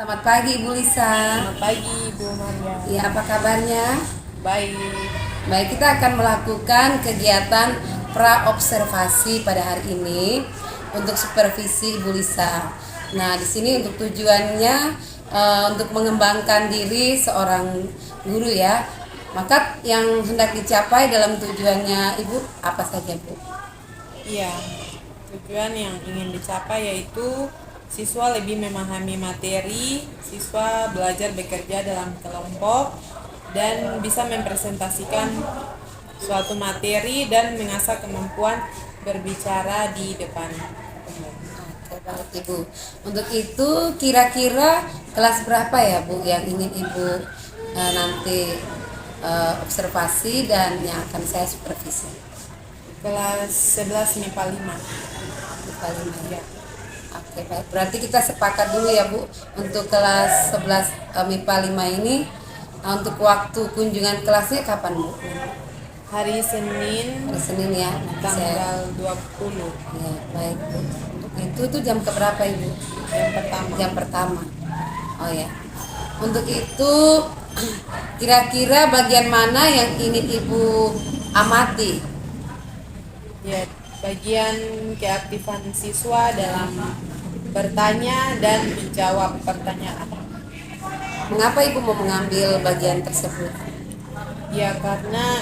Selamat pagi Ibu Lisa. Selamat pagi, Bu Maria. Ya, apa kabarnya? Baik. Baik, kita akan melakukan kegiatan pra-observasi pada hari ini untuk supervisi Ibu Lisa. Nah, di sini untuk tujuannya untuk mengembangkan diri seorang guru ya. Maka yang hendak dicapai dalam tujuannya Ibu apa saja, Bu? Iya, tujuan yang ingin dicapai yaitu siswa lebih memahami materi, siswa belajar bekerja dalam kelompok, dan bisa mempresentasikan suatu materi dan mengasah kemampuan berbicara di depan umum. Oke, baik Ibu. Untuk itu kira-kira kelas berapa ya Bu yang ingin Ibu nanti observasi dan yang akan saya supervisi? Kelas 11 MIPA 5. MIPA 5 Ya. Oke, baik. Berarti kita sepakat dulu ya Bu untuk kelas 11 MIPA 5 ini untuk waktu kunjungan kelasnya kapan Bu? Hari Senin, Hari Senin ya. Nanti saya tanggal 20. ya, baik Bu. Untuk itu jam keberapa Ibu? Yang pertama. Jam pertama. Oh ya. Untuk itu kira-kira bagian mana yang ingin Ibu amati? Ya, bagian keaktifan siswa dalam bertanya dan menjawab pertanyaan. Mengapa Ibu mau mengambil bagian tersebut? Ya, karena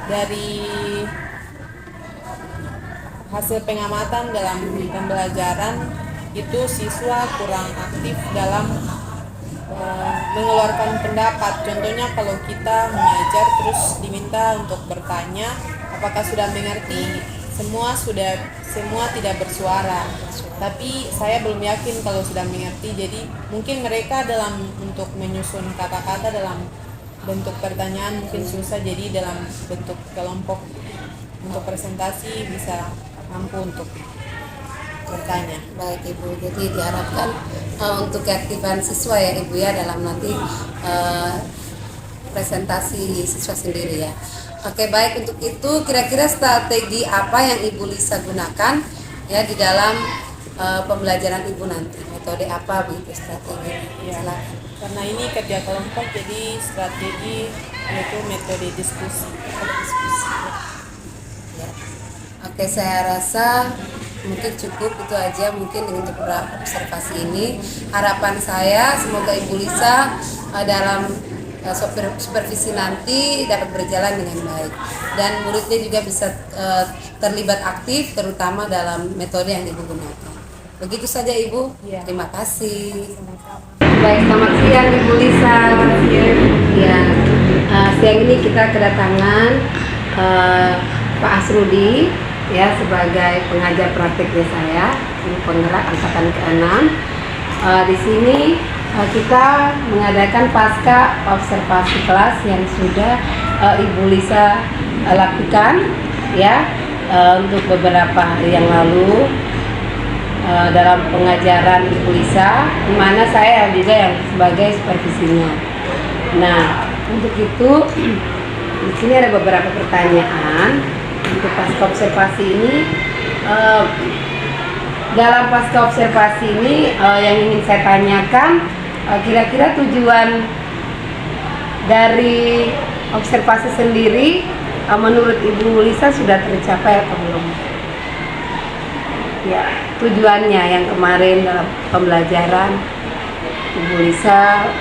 dari hasil pengamatan dalam pembelajaran itu siswa kurang aktif dalam mengeluarkan pendapat. Contohnya kalau kita mengajar terus diminta untuk bertanya apakah sudah mengerti, semua tidak bersuara. Tapi saya belum yakin kalau sudah mengerti. Jadi mungkin mereka dalam untuk menyusun kata-kata dalam bentuk pertanyaan mungkin susah, jadi dalam bentuk kelompok untuk presentasi bisa mampu untuk bertanya. Baik Ibu, jadi diharapkan untuk keaktifan siswa ya Ibu ya dalam nanti presentasi siswa sendiri ya. Oke, baik, untuk itu kira-kira strategi apa yang Ibu Lisa gunakan ya di dalam pembelajaran Ibu nanti? Metode apa begitu strategi? Ya, karena ini kerja kelompok jadi strategi yaitu metode diskusi. Ya. Oke, saya rasa mungkin cukup itu aja mungkin untuk observasi ini. Harapan saya semoga Ibu Lisa dalam supervisi nanti dapat berjalan dengan baik dan muridnya juga bisa terlibat aktif terutama dalam metode yang Ibu gunakan. Begitu saja Ibu. Ya. Terima kasih. Baik, selamat siang Ibu Lisa. Ya, siang ini kita kedatangan Pak Asrudi ya sebagai pengajar praktiknya saya, penggerak angkatan ke-6. Di sini kita mengadakan pasca observasi kelas yang sudah Ibu Lisa lakukan ya untuk beberapa hari yang lalu dalam pengajaran Ibu Lisa, di mana saya juga yang sebagai supervisinya. Nah, untuk itu di sini ada beberapa pertanyaan untuk pasca observasi ini. Dalam pasca observasi ini yang ingin saya tanyakan, kira-kira tujuan dari observasi sendiri menurut Ibu Lisa sudah tercapai atau belum? Ya, tujuannya yang kemarin dalam pembelajaran Ibu Lisa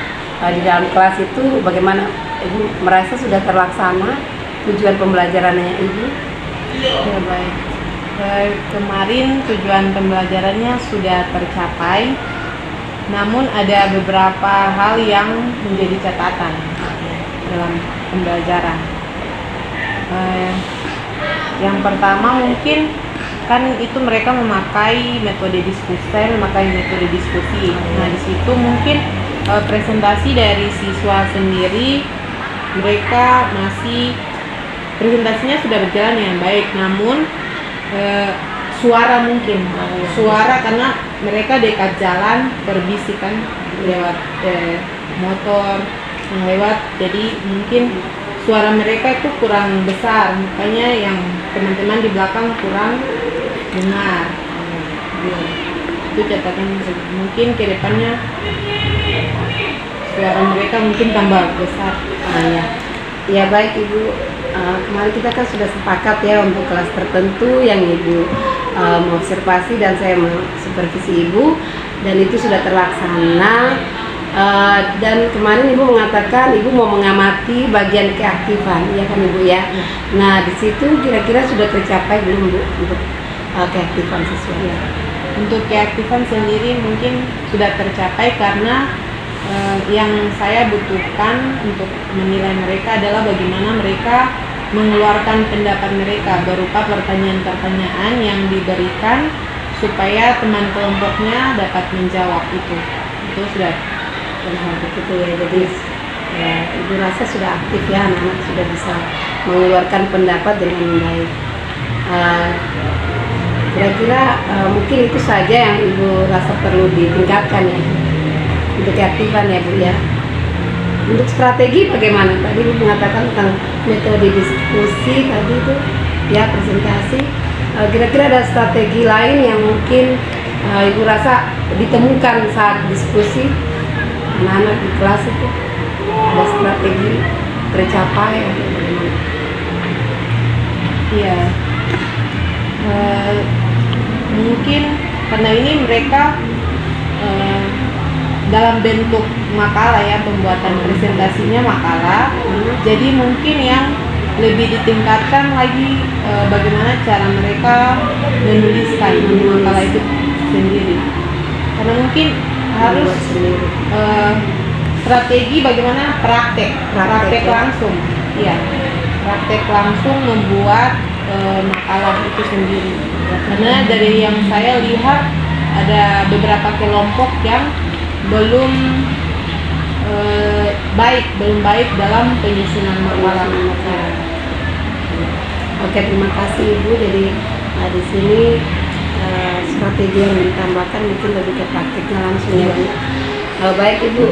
di dalam kelas itu bagaimana Ibu merasa sudah terlaksana tujuan pembelajarannya Ibu? Ya, baik. Kemarin tujuan pembelajarannya sudah tercapai, namun ada beberapa hal yang menjadi catatan dalam pembelajaran. Yang pertama mungkin kan itu mereka memakai metode diskusi. Nah, di situ mungkin presentasi dari siswa sendiri mereka masih presentasinya sudah berjalan dengan baik, namun suara karena mereka dekat jalan berbisik kan lewat motor yang lewat, jadi mungkin suara mereka itu kurang besar, makanya yang teman-teman di belakang kurang dengar. Itu catatan mungkin ke depannya suara mereka mungkin tambah besar. Ya. Ya baik Ibu, kemarin kita kan sudah sepakat ya untuk kelas tertentu yang Ibu mengobservasi dan saya supervisi Ibu, dan itu sudah terlaksana. Dan kemarin Ibu mengatakan Ibu mau mengamati bagian keaktifan, ya kan Ibu ya. Nah di situ kira-kira sudah tercapai belum Bu untuk keaktifan siswa? Ya. Untuk keaktifan sendiri mungkin sudah tercapai karena yang saya butuhkan untuk menilai mereka adalah bagaimana mereka mengeluarkan pendapat mereka berupa pertanyaan-pertanyaan yang diberikan supaya teman kelompoknya dapat menjawab itu sudah begitu ya. Jadi ya, Ibu rasa sudah aktif ya, anak-anak sudah bisa mengeluarkan pendapat dengan baik. Kira-kira mungkin itu saja yang Ibu rasa perlu ditingkatkan ya untuk keaktifan ya Bu ya. Untuk strategi bagaimana? Tadi Ibu mengatakan tentang metode diskusi tadi itu ya, presentasi. Kira-kira ada strategi lain yang mungkin Ibu rasa ditemukan saat diskusi anak-anak di kelas itu, ada strategi tercapai atau bagaimana? Iya, mungkin karena ini mereka dalam bentuk makalah ya, pembuatan presentasinya makalah, jadi mungkin yang lebih ditingkatkan lagi bagaimana cara mereka menuliskan makalah itu sendiri, karena mungkin harus strategi bagaimana praktek langsung, ya praktek langsung membuat makalah itu sendiri. Karena dari yang saya lihat ada beberapa kelompok yang belum baik dalam penyusunan makalah. Oke, terima kasih Ibu. Jadi di sini strategi yang ditambahkan mungkin lebih ke praktiknya langsung ya Bu. Baik Ibu,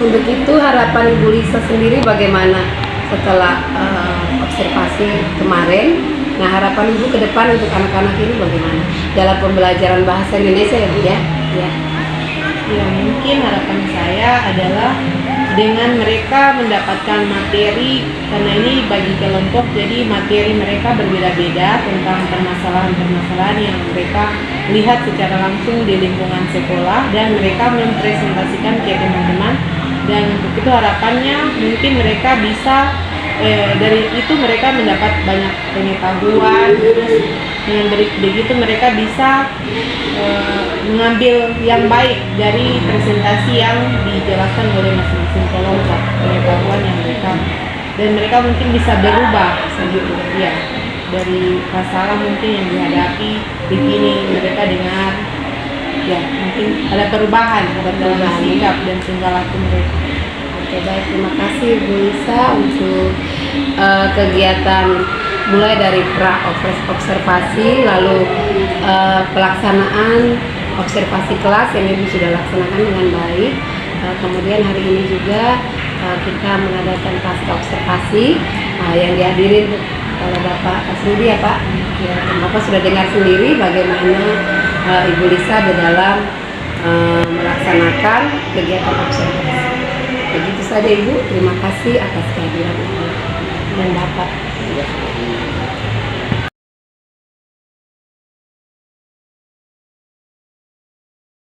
untuk itu harapan Ibu Lisa sendiri bagaimana setelah observasi kemarin? Nah, harapan Ibu ke depan untuk anak-anak ini bagaimana dalam pembelajaran bahasa Indonesia ya Bu ya? Ya, mungkin harapan saya adalah dengan mereka mendapatkan materi, karena ini bagi kelompok, jadi materi mereka berbeda-beda tentang permasalahan-permasalahan yang mereka lihat secara langsung di lingkungan sekolah, dan mereka mempresentasikan ke teman-teman. Dan untuk itu harapannya mungkin mereka bisa dari itu mereka mendapat banyak pengetahuan, terus dengan begitu mereka bisa mengambil yang baik dari presentasi yang dijelaskan oleh masing-masing kelompok, pengetahuan yang mereka, dan mereka mungkin bisa berubah ya, dari masalah mungkin yang dihadapi begini mereka dengar ya, mungkin ada perubahan dalam sikap dan tingkah laku mereka. Oke baik, terima kasih Bu Lisa untuk kegiatan mulai dari observasi, lalu pelaksanaan observasi kelas yang Ibu sudah laksanakan dengan baik. Kemudian hari ini juga kita mengadakan pasca observasi yang dihadiri oleh Bapak Asrudi ya Pak. Ya, Bapak sudah dengar sendiri bagaimana Ibu Lisa di dalam melaksanakan kegiatan observasi. Begitu saja Ibu, terima kasih atas kehadiran Ibu dan Bapak.